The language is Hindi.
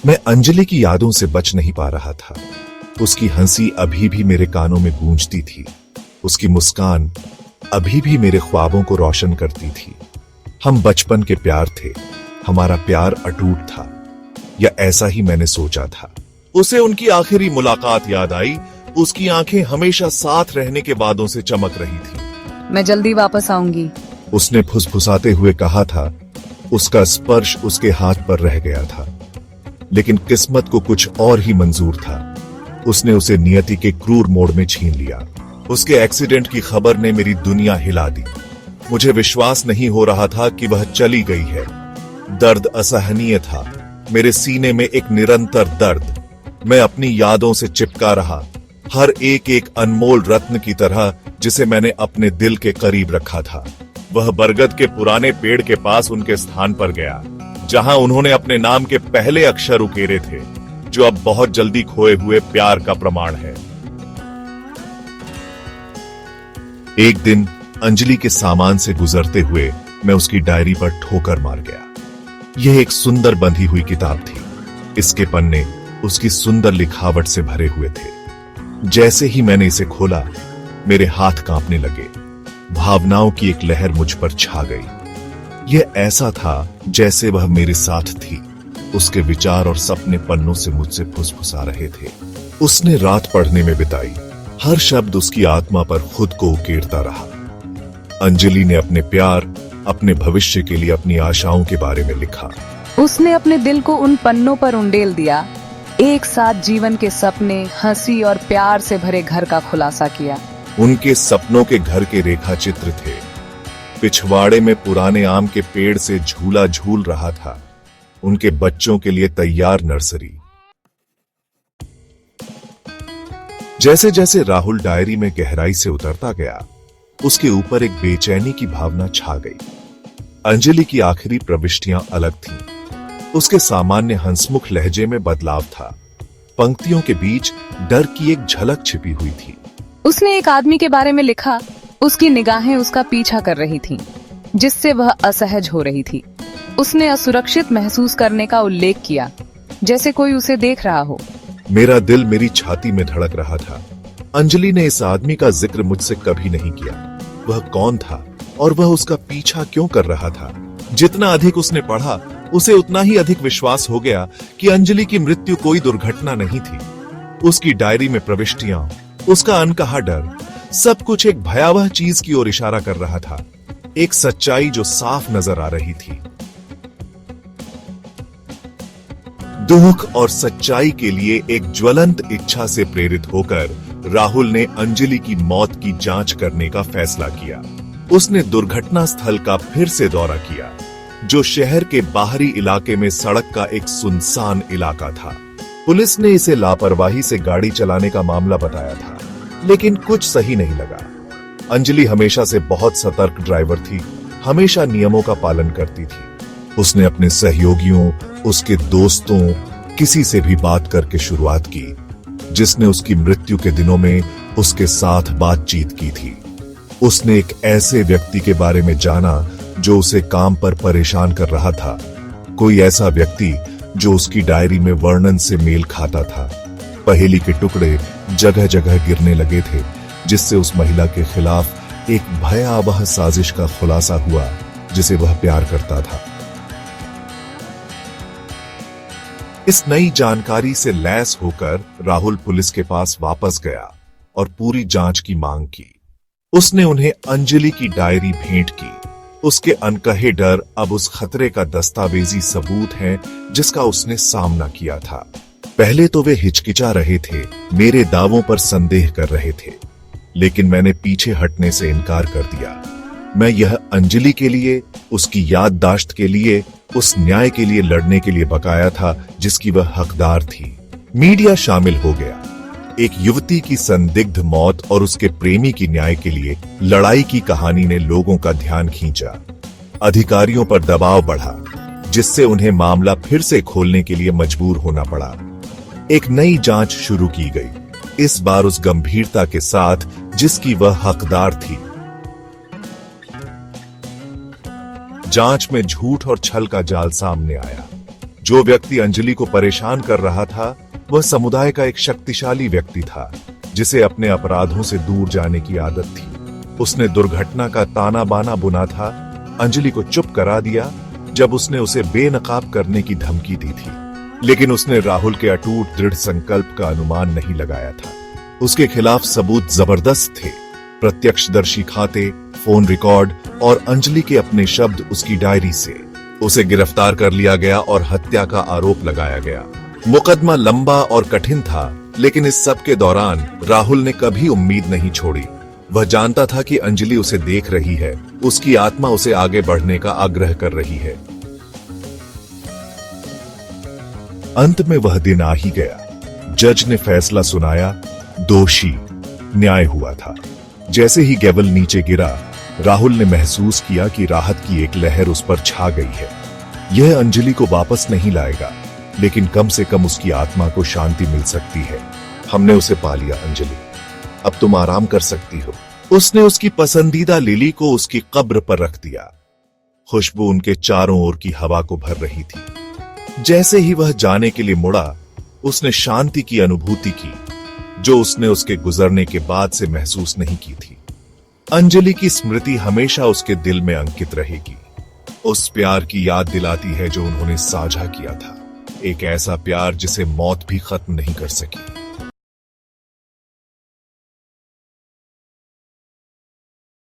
मैं अंजलि की यादों से बच नहीं पा रहा था। उसकी हंसी अभी भी मेरे कानों में गूंजती थी। उसकी मुस्कान अभी भी मेरे ख्वाबों को रोशन करती थी। हम बचपन के प्यार थे, हमारा प्यार अटूट था, या ऐसा ही मैंने सोचा था। उसे उनकी आखिरी मुलाकात याद आई। उसकी आंखें हमेशा साथ रहने के वादों से चमक रही थी। मैं जल्दी वापस आऊंगी, उसने फुसफुसाते हुए कहा था। उसका स्पर्श उसके हाथ पर रह गया था, लेकिन किस्मत को कुछ और ही मंजूर था। उसने उसे नियति के क्रूर मोड़ में छीन लिया। उसके एक्सीडेंट की खबर ने मेरी दुनिया हिला दी। मुझे विश्वास नहीं हो रहा था कि वह चली गई है। दर्द असहनीय था, मेरे सीने में एक निरंतर दर्द। मैं अपनी यादों से चिपका रहा, हर एक अनमोल रत्न की तरह जिसे मैंने अपने दिल के करीब रखा था। वह बरगद के पुराने पेड़ के पास उनके स्थान पर गया, जहां उन्होंने अपने नाम के पहले अक्षर उकेरे थे, जो अब बहुत जल्दी खोए हुए प्यार का प्रमाण है। एक दिन अंजलि के सामान से गुजरते हुए मैं उसकी डायरी पर ठोकर मार गया। यह एक सुंदर बंधी हुई किताब थी। इसके पन्ने उसकी सुंदर लिखावट से भरे हुए थे। जैसे ही मैंने इसे खोला, मेरे हाथ कांपने लगे। भावनाओं की एक लहर मुझ पर छा गई। यह ऐसा था जैसे वह मेरे साथ थी। उसके विचार और सपने पन्नों से मुझसे फुसफुसा रहे थे। उसने रात पढ़ने में बिताई। हर शब्द उसकी आत्मा पर खुद को उकेरता रहा। अंजलि ने अपने प्यार, अपने भविष्य के लिए अपनी आशाओं के बारे में लिखा। उसने अपने दिल को उन पन्नों पर उंडेल दिया। एक साथ जीवन के सपने, हंसी और प्यार से भरे घर का खुलासा किया। उनके सपनों के घर के रेखा चित्र थे। पिछवाड़े में पुराने आम के पेड़ से झूला झूल रहा था। उनके बच्चों के लिए तैयार नर्सरी। जैसे जैसे राहुल डायरी में गहराई से उतरता गया, उसके ऊपर एक बेचैनी की भावना छा गई। अंजलि की आखिरी प्रविष्टियां अलग थीं। उसके सामान्य हंसमुख लहजे में बदलाव था। पंक्तियों के बीच डर की एक झलक छिपी हुई थी। उसने एक आदमी के बारे में लिखा। उसकी निगाहें उसका पीछा कर रही थीं, जिससे वह असहज हो रही थी। उसने असुरक्षित महसूस करने का उल्लेख किया, जैसे कोई उसे देख रहा हो। मेरा दिल मेरी छाती में धड़क रहा था। अंजलि ने इस आदमी का जिक्र मुझसे कभी नहीं किया। वह कौन था और वह उसका पीछा क्यों कर रहा था? जितना अधिक उसने पढ़ा, उसे उतना ही अधिक विश्वास हो गया कि अंजलि की मृत्यु कोई दुर्घटना नहीं थी। उसकी डायरी में प्रविष्टियां, उसका अनकहा डर, सब कुछ एक भयावह चीज की ओर इशारा कर रहा था। एक सच्चाई जो साफ नजर आ रही थी। दुख और सच्चाई के लिए एक ज्वलंत इच्छा से प्रेरित होकर राहुल ने अंजलि की मौत की जांच करने का फैसला किया। उसने दुर्घटना स्थल का फिर से दौरा किया, जो शहर के बाहरी इलाके में सड़क का एक सुनसान इलाका था। पुलिस ने इसे लापरवाही से गाड़ी चलाने का मामला बताया था, लेकिन कुछ सही नहीं लगा। अंजलि हमेशा से बहुत सतर्क ड्राइवर थी, हमेशा नियमों का पालन करती थी। उसने अपने सहयोगियों, उसके दोस्तों, किसी से भी बात करके शुरुआत की, जिसने उसकी मृत्यु के दिनों में उसके साथ बातचीत की थी। उसने एक ऐसे व्यक्ति के बारे में जाना जो उसे काम पर परेशान कर रहा था। कोई ऐसा व्यक्ति जो उसकी डायरी में वर्णन से मेल खाता था। पहेली के टुकड़े जगह जगह गिरने लगे थे, जिससे उस महिला के खिलाफ एक भयावह साजिश का खुलासा हुआ, जिसे वह प्यार करता था। इस नई जानकारी से लैस होकर राहुल पुलिस के पास वापस गया और पूरी जांच की मांग की। उसने उन्हें अंजलि की डायरी भेंट की। उसके अनकहे डर अब उस खतरे का दस्तावेजी सबूत है जिसका उसने सामना किया था। पहले तो वे हिचकिचा रहे थे, मेरे दावों पर संदेह कर रहे थे, लेकिन मैंने पीछे हटने से इनकार कर दिया। मैं यह अंजलि के लिए, उसकी याददाश्त के लिए, उस न्याय के लिए लड़ने के लिए बकाया था जिसकी वह हकदार थी। मीडिया शामिल हो गया। एक युवती की संदिग्ध मौत और उसके प्रेमी की न्याय के लिए लड़ाई की कहानी ने लोगों का ध्यान खींचा। अधिकारियों पर दबाव बढ़ा, जिससे उन्हें मामला फिर से खोलने के लिए मजबूर होना पड़ा। एक नई जांच शुरू की गई, इस बार उस गंभीरता के साथ जिसकी वह हकदार थी। जांच में झूठ और छल का जाल सामने आया। जो व्यक्ति अंजलि को परेशान कर रहा था वह समुदाय का एक शक्तिशाली व्यक्ति था जिसे अपने अपराधों से दूर जाने की आदत थी। उसने दुर्घटना का ताना बाना बुना था, अंजलि को चुप करा दिया जब उसने उसे बेनकाब करने की धमकी दी थी, लेकिन उसने राहुल के अटूट दृढ़ संकल्प का अनुमान नहीं लगाया था। उसके खिलाफ सबूत जबरदस्त थे, प्रत्यक्षदर्शी खाते, फोन रिकॉर्ड और अंजलि के अपने शब्द उसकी डायरी से। उसे गिरफ्तार कर लिया गया और हत्या का आरोप लगाया गया। मुकदमा लंबा और कठिन था, लेकिन इस सब के दौरान राहुल ने कभी उम्मीद नहीं छोड़ी। वह जानता था कि अंजलि उसे देख रही है, उसकी आत्मा उसे आगे बढ़ने का आग्रह कर रही है। अंत में वह दिन आ ही गया। जज ने फैसला सुनाया, दोषी। न्याय हुआ था। जैसे ही गैवल नीचे गिरा, राहुल ने महसूस किया कि राहत की एक लहर उस पर छा गई है। यह अंजलि को वापस नहीं लाएगा, लेकिन कम से कम उसकी आत्मा को शांति मिल सकती है। हमने उसे पा लिया अंजलि, अब तुम आराम कर सकती हो। उसने उसकी पसंदीदा लिली को उसकी कब्र पर रख दिया। खुशबू उनके चारों ओर की हवा को भर रही थी। जैसे ही वह जाने के लिए मुड़ा, उसने शांति की अनुभूति की जो उसने उसके गुजरने के बाद से महसूस नहीं की थी। अंजलि की स्मृति हमेशा उसके दिल में अंकित रहेगी। उस प्यार की याद दिलाती है जो उन्होंने साझा किया था, एक ऐसा प्यार जिसे मौत भी खत्म नहीं कर सकी।